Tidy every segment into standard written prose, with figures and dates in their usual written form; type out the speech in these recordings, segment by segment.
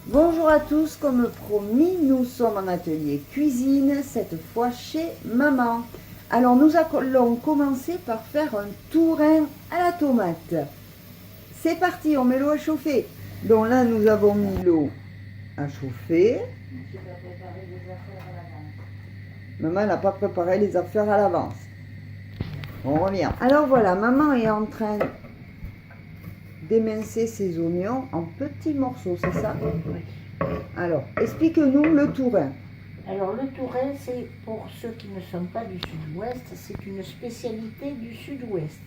Bonjour à tous, comme promis, nous sommes en atelier cuisine, cette fois chez maman. Alors nous allons commencer par faire un tourin à la tomate. C'est parti, on met l'eau à chauffer. Donc là nous avons mis l'eau à chauffer. Maman n'a pas préparé les affaires à l'avance. On revient. Alors voilà, maman est en train d'émincer ses oignons en petits morceaux, c'est ça? Oui. Alors, explique-nous le tourin. Alors le tourin, c'est pour ceux qui ne sont pas du sud-ouest, c'est une spécialité du sud-ouest.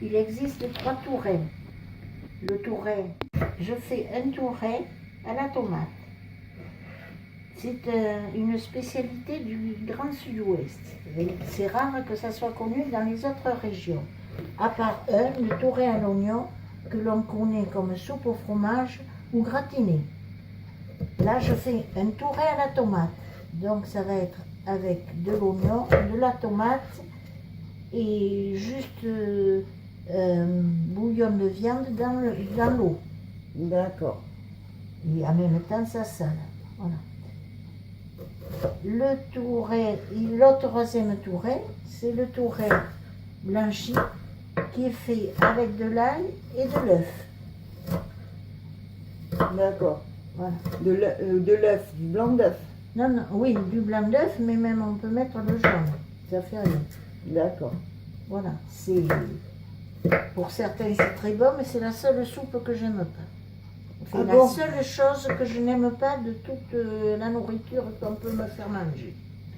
Il existe 3 tourins. Le tourin, je fais un tourin à la tomate. C'est une spécialité du grand sud-ouest. C'est rare que ça soit connu dans les autres régions. À part le tourin à l'oignon, que l'on connaît comme soupe au fromage ou gratiné. Là, je fais un tourin à la tomate. Donc, ça va être avec de l'oignon, de la tomate et juste bouillon de viande dans l'eau. D'accord. Et en même temps, ça sale. Voilà. Le tourin, l'autre troisième tourin, c'est le tourin blanchi qui est fait avec de l'ail et de l'œuf. D'accord. Voilà. De l'œuf, du blanc d'œuf. Non, non, oui, du blanc d'œuf, mais même on peut mettre le jaune. Ça fait rien. D'accord. Voilà. C'est pour certains c'est très bon, mais c'est la seule soupe que j'aime pas. C'est la seule chose que je n'aime pas de toute la nourriture qu'on peut me faire manger.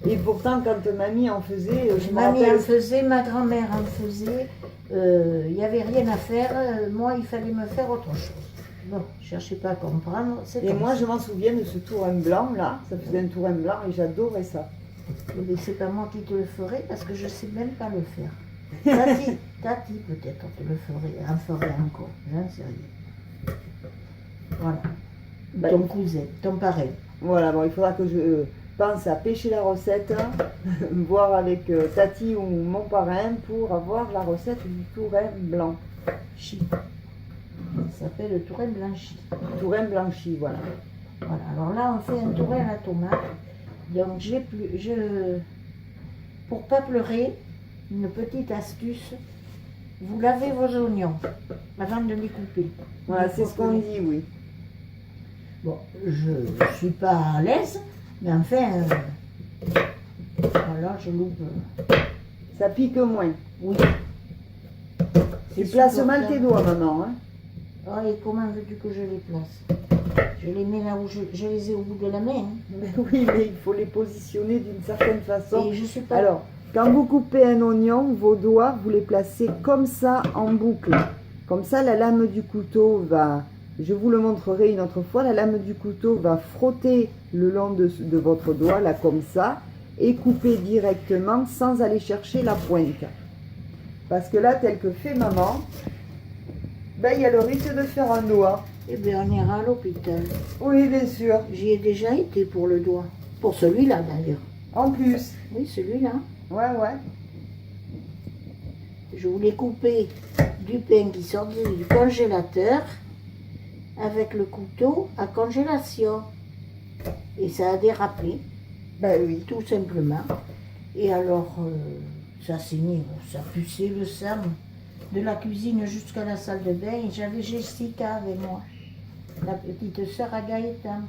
Et pourtant, quand mamie en faisait, Mamie en faisait, ma grand-mère en faisait, il n'y avait rien à faire, moi il fallait me faire autre chose. Bon, je cherchais pas à comprendre. Et moi, je m'en souviens de ce tourin blanc là, ça faisait un tourin blanc et j'adorais ça. Mais c'est pas moi qui te le ferai parce que je sais même pas le faire. Tati peut-être en ferait encore, j'en sais rien. Voilà. Ben, Ton cousin, ton parrain. Voilà, bon, il faudra que je pense à pêcher la recette, voir avec Tati ou mon parrain pour avoir la recette du tourin blanc. Chi. Ça s'appelle le tourin blanchi. Tourin blanchi, voilà. Voilà, alors là on fait un tourin à la tomate. Donc pour pas pleurer, une petite astuce, vous lavez vos oignons avant de les couper. Voilà, c'est ce qu'on dit, oui. Bon, je ne suis pas à l'aise, mais enfin, voilà, je loupe. Ça pique moins. Oui. Tu places mal tes doigts, maman. Hein? Oh, et comment veux-tu que je les place? Je les mets là où je les ai au bout de la main. Hein. Mais oui, mais il faut les positionner d'une certaine façon. Et je suis pas... Alors, quand vous coupez un oignon, vos doigts, vous les placez comme ça en boucle. Comme ça, la lame du couteau va, je vous le montrerai une autre fois, la lame du couteau va frotter le long de votre doigt, là comme ça, et couper directement sans aller chercher la pointe. Parce que là, tel que fait maman, ben, il y a le risque de faire un doigt. Eh bien, on ira à l'hôpital. Oui, bien sûr. J'y ai déjà été pour le doigt. Pour celui-là, d'ailleurs. En plus. Oui, celui-là. Ouais, ouais. Je voulais couper du pain qui sortait du congélateur avec le couteau à congélation. Et ça a dérapé. Ben oui. Tout simplement. Et alors, ça saignait, ça puçait le sang. De la cuisine jusqu'à la salle de bain. Et j'avais Jessica avec moi, la petite sœur à Gaëtan.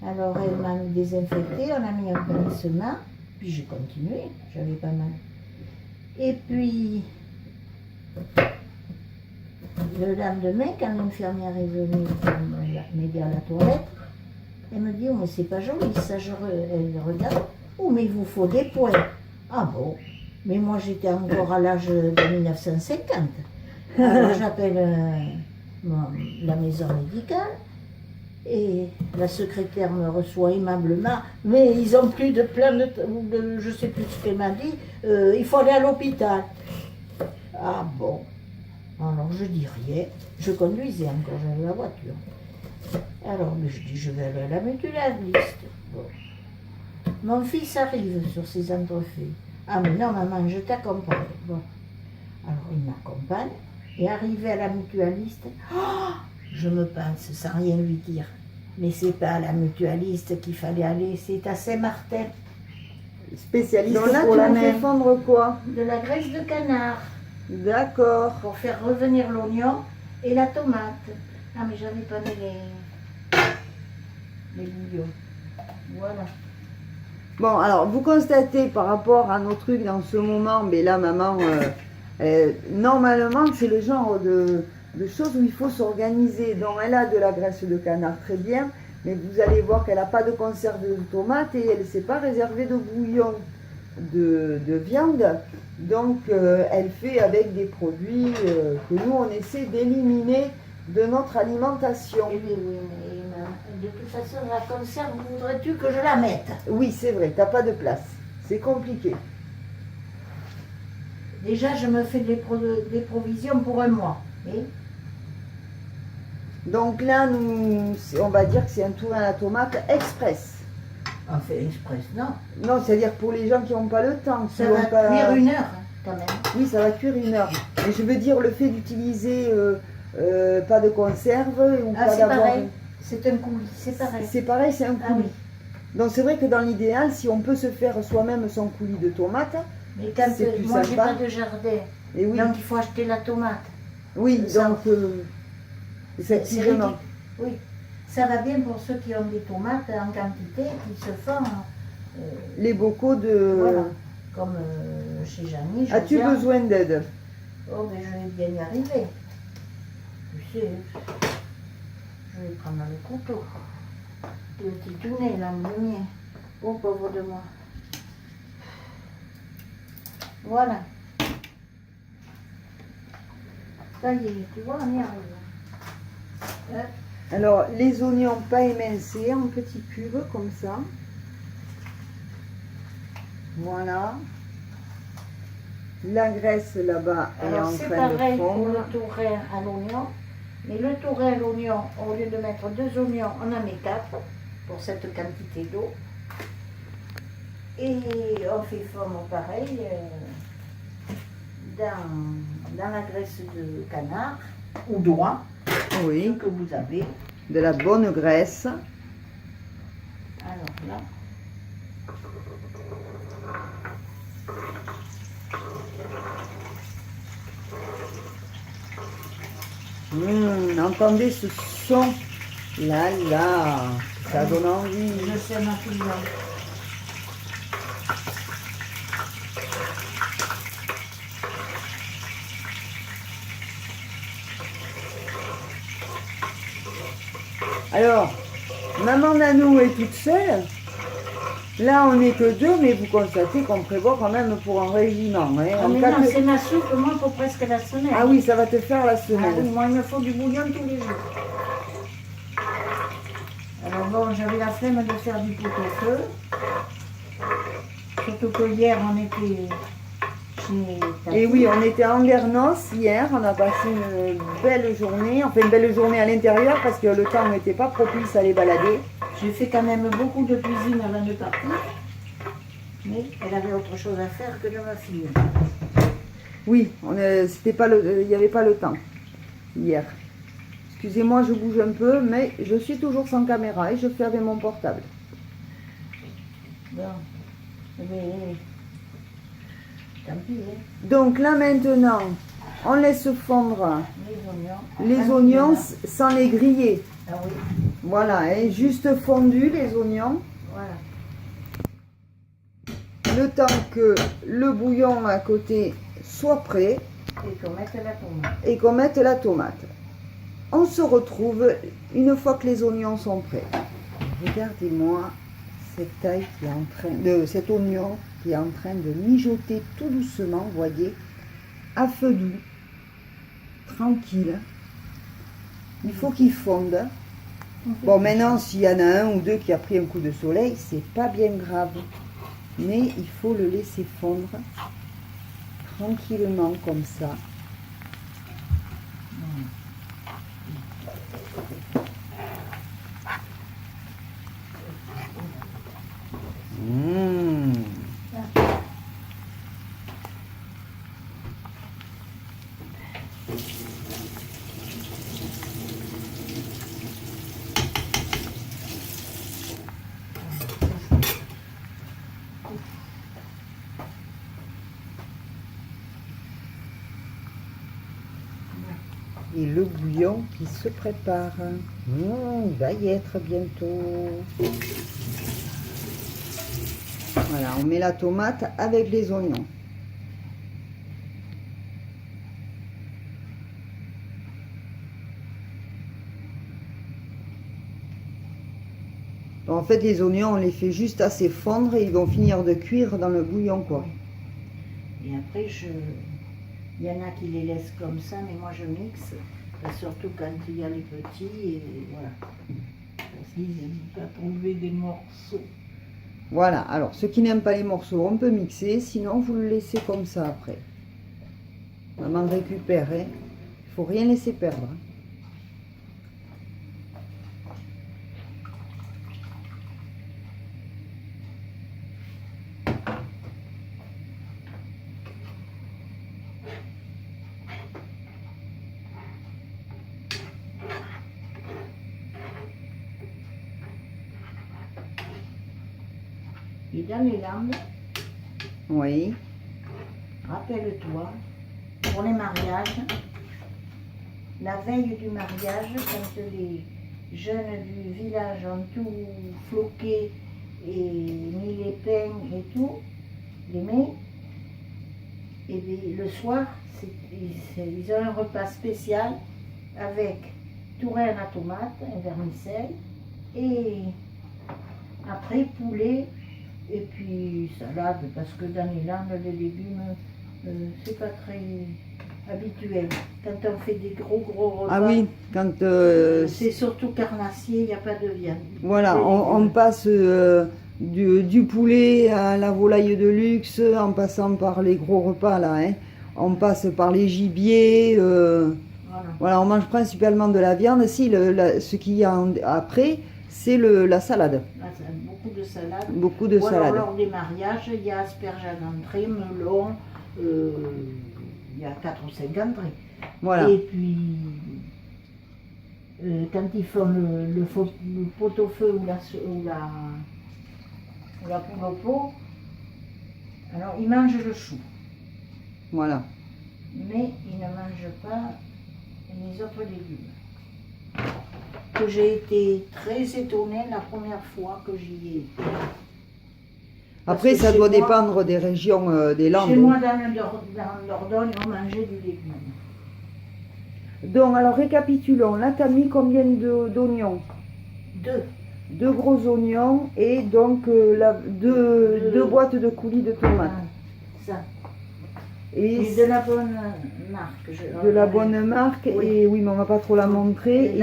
Alors, elle m'a désinfecté, on a mis un pansement. Puis j'ai continué, j'avais pas mal. Et puis, le lendemain, quand l'infirmière est venue m'aider à la toilette, elle me dit, oh, mais c'est pas joli ça, elle regarde, oh, mais il vous faut des points. Ah bon, mais moi j'étais encore à l'âge de 1950. Alors j'appelle la maison médicale et la secrétaire me reçoit aimablement, mais ils ont plus de plein de je sais plus ce qu'elle m'a dit, il faut aller à l'hôpital. Ah bon, alors je dis rien, je conduisais encore, j'avais la voiture. Alors mais je dis je vais aller à la mutualiste. Bon. Mon fils arrive sur ses entrefaits. Ah mais non maman, je t'accompagne. Bon. Alors il m'accompagne et arrivé à la mutualiste, oh, je me pince sans rien lui dire. Mais c'est pas à la mutualiste qu'il fallait aller, c'est à Saint-Martin. Spécialiste Donc là, pour tu la me fais mer. Fondre quoi? De la graisse de canard D'accord. pour faire revenir l'oignon et la tomate. Ah mais j'avais pas mis les bouillons. Voilà. Bon, alors, vous constatez par rapport à nos trucs dans ce moment, mais là, maman, normalement, c'est le genre de choses où il faut s'organiser. Donc, elle a de la graisse de canard, très bien, mais vous allez voir qu'elle n'a pas de conserve de tomates et elle ne s'est pas réservée de bouillon de viande. Donc, elle fait avec des produits que nous, on essaie d'éliminer de notre alimentation. Eh bien, oui, mais de toute façon, la conserve, voudrais-tu que je la mette? Oui, c'est vrai, t'as pas de place. C'est compliqué. Déjà, je me fais des provisions pour un mois. Et Donc là, on va dire que c'est un tour à la tomate express. on fait express, non? Non, c'est-à-dire pour les gens qui n'ont pas le temps. qui Ça ont va pas... cuire 1 heure, hein, quand même. Oui, ça va cuire 1 heure. Mais je veux dire, le fait d'utiliser pas de conserve ou Ah, pas c'est d'avoir... pareil. C'est un coulis, c'est pareil. C'est pareil, c'est un Ah coulis. oui. Donc c'est vrai que dans l'idéal, si on peut se faire soi-même son coulis de tomates, Mais quand c'est plus moi, j'ai sympa. pas de jardin, Et oui, donc il faut acheter la tomate. oui, ça- donc C'est effectivement. ridicule. Oui, ça va bien pour ceux qui ont des tomates en quantité, qui se font, Les bocaux de... voilà, comme chez Janie. As-tu Josiane. besoin d'aide? Oh, mais je vais bien y arriver. Tu sais, je vais prendre le couteau. Le titounet, là, le mien. Oh, pauvre de moi. Voilà. Ça y est, tu vois, on y arrive. Hop. Alors, les oignons pas émincés en petits cubes, comme ça. Voilà. La graisse là-bas est Alors en c'est train de pareil pour fondre. le tourin à l'oignon. Mais le tourin à l'oignon, au lieu de mettre 2 oignons, on en met 4 pour cette quantité d'eau. Et on fait fondre pareil dans la graisse de canard ou d'oie, Oui, ce que vous avez. de la bonne graisse. Alors là, Entendez ce son. Là, là, ça donne envie. je sais ma fille. Alors, maman Nanou est toute seule. Là, on n'est que 2, mais vous constatez qu'on prévoit quand même pour un régiment. Hein, Ah, en mais cas non, de- c'est ma soupe, moi, pour presque la semaine. Ah oui, ça va te faire la Ah oui, semaine. moi, il me faut du bouillon tous les jours. Alors bon, j'avais la flemme de faire du pot-au-feu. Surtout que hier, on était chez Tati. Et oui, on était à Andernos hier, on a passé une belle journée, enfin une belle journée à l'intérieur parce que le temps n'était pas propice à aller balader. J'ai fait quand même beaucoup de cuisine avant de partir. Mais elle avait autre chose à faire que de ma fille. Oui, c'était pas il n'y avait pas le temps hier. Excusez-moi, je bouge un peu, mais je suis toujours sans caméra et je fais avec mon portable. Bon, mais tant pis, hein. Donc là maintenant, on laisse fondre les oignons sans les griller. Ah oui, Voilà, hein, juste fondus les oignons. voilà. Le temps que le bouillon à côté soit prêt Et qu'on mette la tomate. et qu'on mette la tomate. On se retrouve une fois que les oignons sont prêts. Regardez-moi cette taille qui est en train de cet oignon qui est en train de mijoter tout doucement, voyez, à feu doux. tranquille. Il faut qu'il fonde. Bon, maintenant, s'il y en a un ou deux qui a pris un coup de soleil, c'est pas bien grave. Mais il faut le laisser fondre tranquillement comme ça. Mmh. Et le bouillon qui se prépare. Il va y être bientôt. Voilà, on met la tomate avec les oignons. En fait, les oignons, on les fait juste assez fondre et ils vont finir de cuire dans le bouillon, quoi. Et après, il y en a qui les laissent comme ça, mais moi je mixe, surtout quand il y a les petits, et voilà. Parce qu'ils n'aiment pas trouver des morceaux. Voilà, alors ceux qui n'aiment pas les morceaux, on peut mixer, sinon vous le laissez comme ça après. Maman récupère, hein. Il ne faut rien laisser perdre. Et dans les Landes, Oui. rappelle-toi, pour les mariages, la veille du mariage, quand les jeunes du village ont tout floqué et mis les pains et tout, les mets, et le soir, ils ont un repas spécial avec tourelle à tomate, un vermicelle, et après poulet, et puis salade, parce que dans les Landes, les légumes, c'est pas très habituel. Quand on fait des gros repas, Ah oui, quand... c'est surtout carnassier, il n'y a pas de viande. Voilà, on passe du poulet à la volaille de luxe, en passant par les gros repas là, hein. On passe par les gibiers, voilà, on mange principalement de la viande. Si, ce qu'il y a après, c'est la salade. Beaucoup de salade. Beaucoup de salade. Alors, lors des mariages, il y a asperges à l'entrée, melon, il y a 4 ou 5 entrées. Voilà. Et puis, quand ils font le pot-au-feu ou la poule au pot, alors ils mangent le chou. Voilà. Mais ils ne mangent pas les autres légumes. Que j'ai été très étonnée la première fois que j'y ai été. Après, ça doit dépendre des régions, des Landes. Chez moi, dans l'Ordogne, on mangeait du légume. Donc, alors récapitulons. Là, tu as mis combien d'oignons? 2. 2 gros oignons et donc deux boîtes de coulis de tomates. Ça. Et de la bonne marque. De la bonne marque, oui. Et oui, mais on va pas trop la montrer.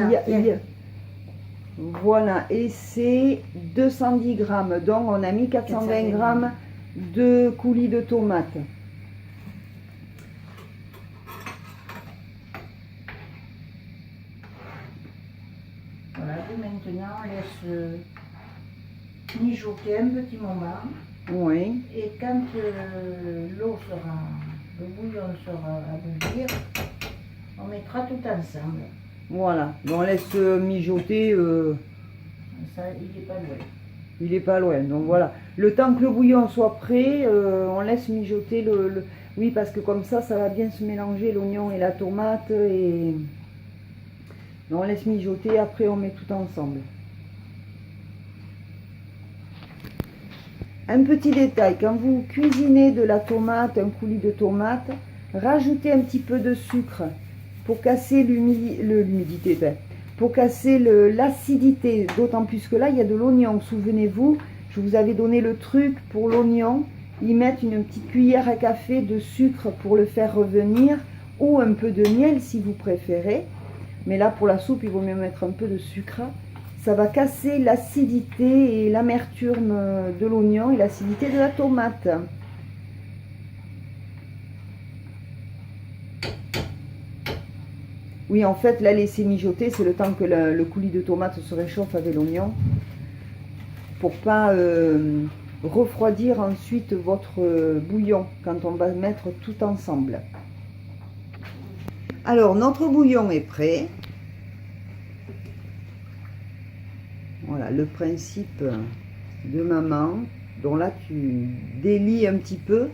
Voilà, et c'est 210 grammes. Donc, on a mis 420 grammes de coulis de tomates. Voilà, et maintenant, on laisse mijoter un petit moment. Oui. Et quand le bouillon sera à bouillir, on mettra tout ensemble. Voilà, on laisse mijoter. Ça, il n'est pas loin. Il n'est pas loin, donc voilà. Le temps que le bouillon soit prêt, on laisse mijoter Oui, parce que comme ça va bien se mélanger l'oignon et la tomate. Et on laisse mijoter, après on met tout ensemble. Un petit détail, quand vous cuisinez de la tomate, un coulis de tomate, rajoutez un petit peu de sucre pour casser l'humidité, pour casser l'acidité, d'autant plus que là il y a de l'oignon. Souvenez-vous, je vous avais donné le truc pour l'oignon, y mettre une petite cuillère à café de sucre pour le faire revenir ou un peu de miel si vous préférez. Mais là, pour la soupe, il vaut mieux mettre un peu de sucre. Ça va casser l'acidité et l'amertume de l'oignon et l'acidité de la tomate. Oui, en fait, la laisser mijoter, c'est le temps que le coulis de tomate se réchauffe avec l'oignon. Pour pas refroidir ensuite votre bouillon quand on va mettre tout ensemble. Alors, notre bouillon est prêt. Voilà le principe de maman. Donc là, tu délies un petit peu.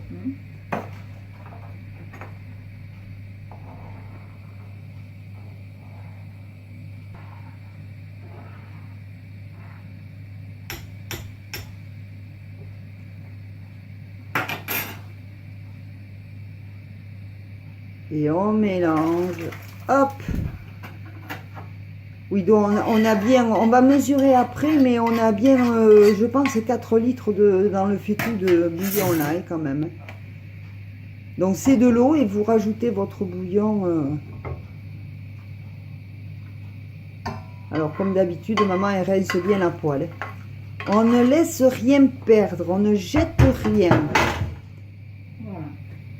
Et on mélange. Hop! Oui, donc on a bien, on va mesurer après, mais on a bien, je pense, 4 litres dans le fétou de bouillon là, hein, quand même. Donc c'est de l'eau et vous rajoutez votre bouillon. Alors comme d'habitude, maman elle rince bien la poêle. On ne laisse rien perdre, on ne jette rien. Voilà.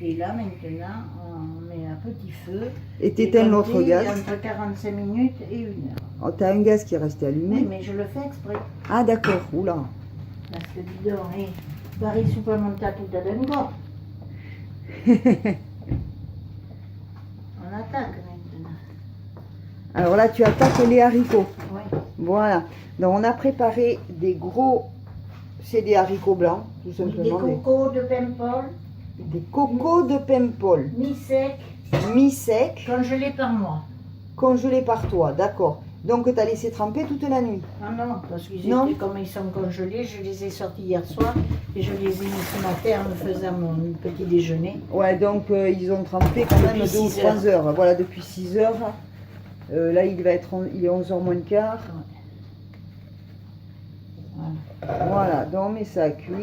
Et là maintenant, on met un petit feu. Et t'éteins notre gaz. Entre 45 minutes et 1 heure. Oh, t'as un gaz qui est resté allumé. Oui, mais je le fais exprès. Ah d'accord, oula. Parce que dis donc, Paris supplémentaire tout à l'heure. On attaque maintenant. Alors là, tu attaques les haricots. Oui. Voilà. Donc on a préparé des gros, c'est des haricots blancs, tout simplement. Des cocos de Paimpol. Des cocos de Paimpol. Mi-sec. Mi-sec. Congelés par moi. Congelés par toi, d'accord. Donc tu as laissé tremper toute la nuit. Ah non, parce qu'ils étaient comme ils sont congelés, je les ai sortis hier soir et je les ai mis ce matin en me faisant mon petit déjeuner. Ouais, donc ils ont trempé quand même 2 ou 3 heures. Voilà, depuis 6 heures. Là, il est 11h moins le quart. Voilà, donc on met ça à cuire.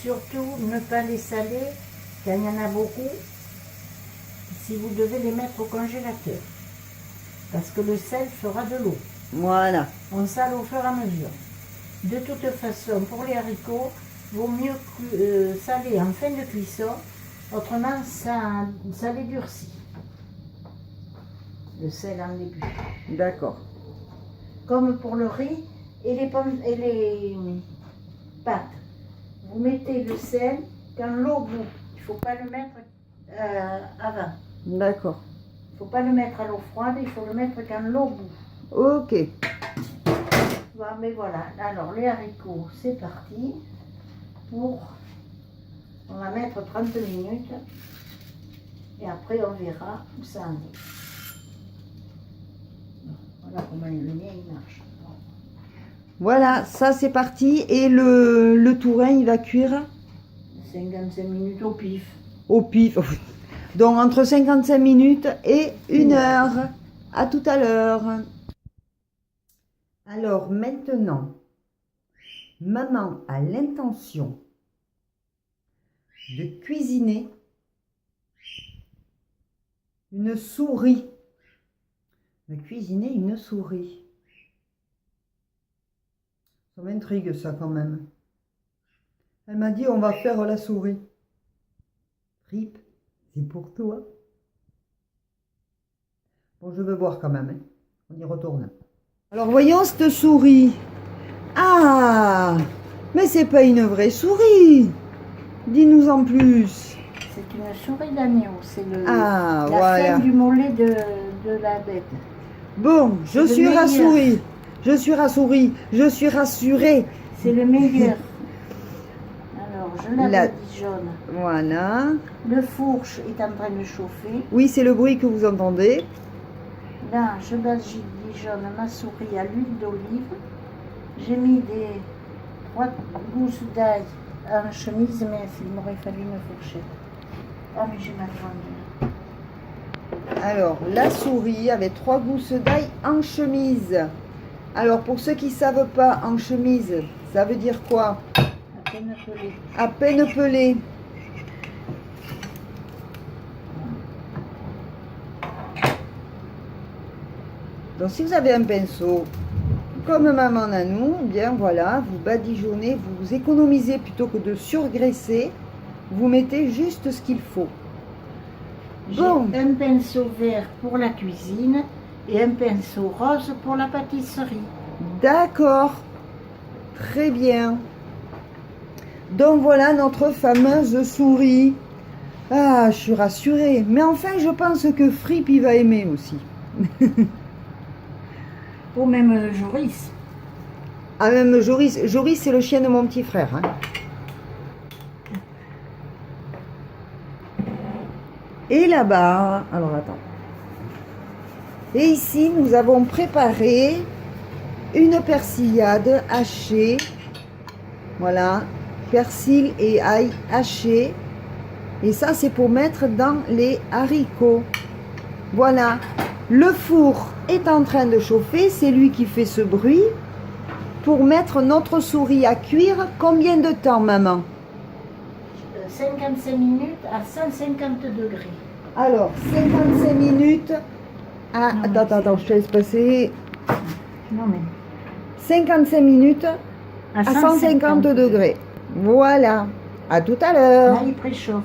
Surtout, ne pas les saler, car il y en a beaucoup, si vous devez les mettre au congélateur. Parce que le sel fera de l'eau. Voilà. On sale au fur et à mesure. De toute façon, pour les haricots, vaut mieux saler en fin de cuisson, autrement ça les durcit. Le sel en début. D'accord. Comme pour le riz et les pâtes. Vous mettez le sel quand l'eau bout. Il ne faut pas le mettre avant. D'accord. Il ne faut pas le mettre à l'eau froide, il faut le mettre quand l'eau bout. Ok. Bon, mais voilà, alors les haricots, c'est parti. On va mettre 30 minutes. Et après, on verra où ça en est. Voilà comment le mien il marche. Voilà, ça c'est parti. Et le tourin, il va cuire 55 minutes au pif. au pif. Donc entre 55 minutes et 1 heure. À tout à l'heure. Alors maintenant, maman a l'intention de cuisiner une souris. De cuisiner une souris. Ça m'intrigue ça quand même. Elle m'a dit on va faire la souris. Rip, c'est pour toi. Bon, je veux voir quand même. Hein. On y retourne. Alors voyons cette souris. Ah, mais c'est pas une vraie souris. Dis-nous en plus. C'est une souris d'agneau. C'est Ah, la voilà. fin du mollet de la bête. Bon, je suis rassurée. Je suis rassurée. Je suis rassurée. C'est le meilleur. Alors, je la badigeonne. Voilà. Le fourche est en train de chauffer. Oui, c'est le bruit que vous entendez. Là, je badigeonne ma souris à l'huile d'olive. J'ai mis 3 gousses d'ail en chemise, mais il m'aurait fallu une fourchette. Ah, mais j'ai ma grande. Alors, la souris avec 3 gousses d'ail en chemise. Alors, pour ceux qui ne savent pas, en chemise, ça veut dire quoi? peine pelée. À peine pelé. Donc si vous avez un pinceau comme maman Nanou, eh bien voilà, vous badigeonnez, vous économisez plutôt que de surgraisser, vous mettez juste ce qu'il faut. Bon. J'ai un pinceau vert pour la cuisine et un pinceau rose pour la pâtisserie. D'accord, très bien. Donc voilà notre fameuse souris. Ah, je suis rassurée. Mais enfin, je pense que Fripp, il va aimer aussi. Ou même Joris. Ah, même Joris. Joris, c'est le chien de mon petit frère. Hein. Et là-bas, alors attends. Et ici, nous avons préparé une persillade hachée. Voilà, persil et ail haché. Et ça, c'est pour mettre dans les haricots. Voilà, le four est en train de chauffer. C'est lui qui fait ce bruit. Pour mettre notre souris à cuire, combien de temps, maman? 55 minutes à 150 degrés. Alors, 55 minutes à... Non, Attends, je te laisse passer. Non mais 55 minutes à 150 degrés. Voilà. À tout à l'heure. là il préchauffe.